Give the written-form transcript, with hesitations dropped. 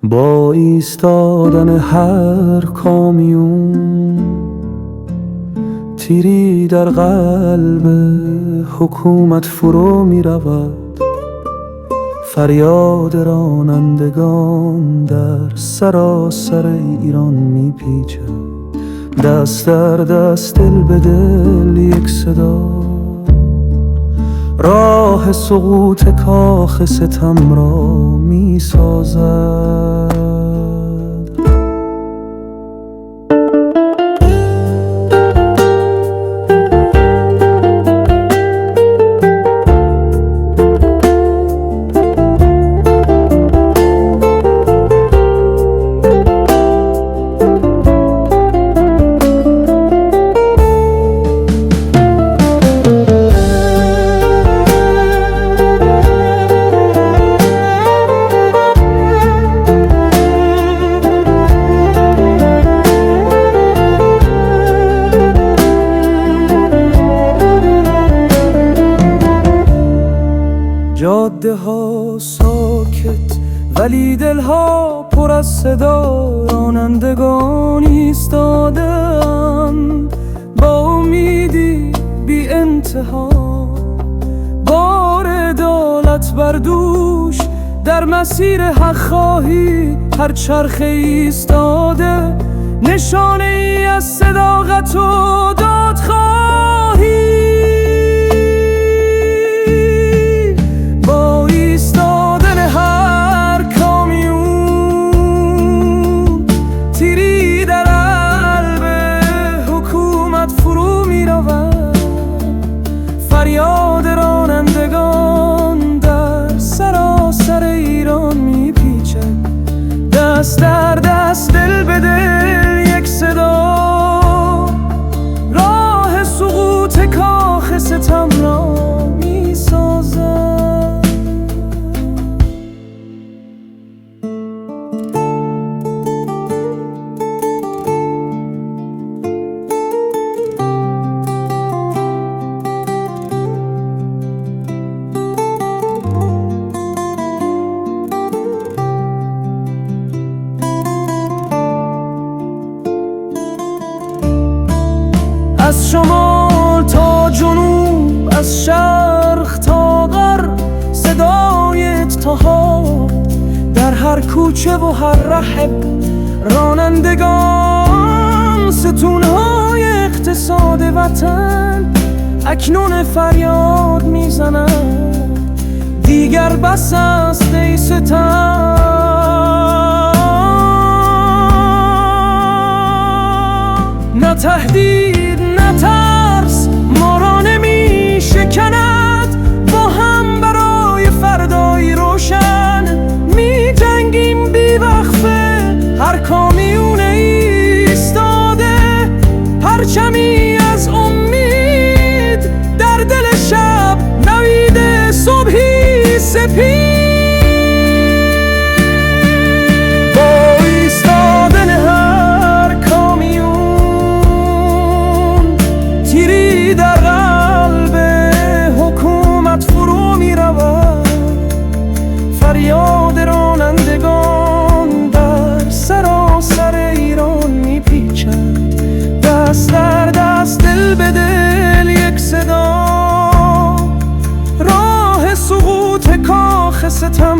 با ایستادن هر کامیون، تیری در قلب حکومت فرو می رود. فریاد رانندگان در سراسر ایران می پیچد. دست در دست، دل به دل، یک صدا راه سقوط کاخ ستم را می سازد. جاده ها ساکت ولی دلها پر از صدا. رانندگان ایستادند با امیدی بی انتها. بار عدالت بر دوش، در مسیر حق خواهی هر چرخه ایستاده. نشانه ای از صداقت و دادخواهی. فریاد رانندگان در سراسر ایران می پیچد. دست در دست، دل به دل، یک صدا راه سقوط کاخ ستم را می سازد. از شمال تا جنوب، از شرق تا غرب، صدای اتحاد در هر کوچه و هر رحب. رانندگان ستونهای اقتصاد وطن اکنون فریاد میزنند. دیگر بس است ای ستم، نه تهدید نه ترس ما را نمی شکند. با هم برای فردایی روشن می جنگیم بی وقفه. هر کامیون ایستاده پرچمی از امید، در دل شب نوید صبحی سپید. فریاد رانندگان در سراسر ایران می پیچد. دست در دست، دل به دل، یک صدا راه سقوط کاخ ستم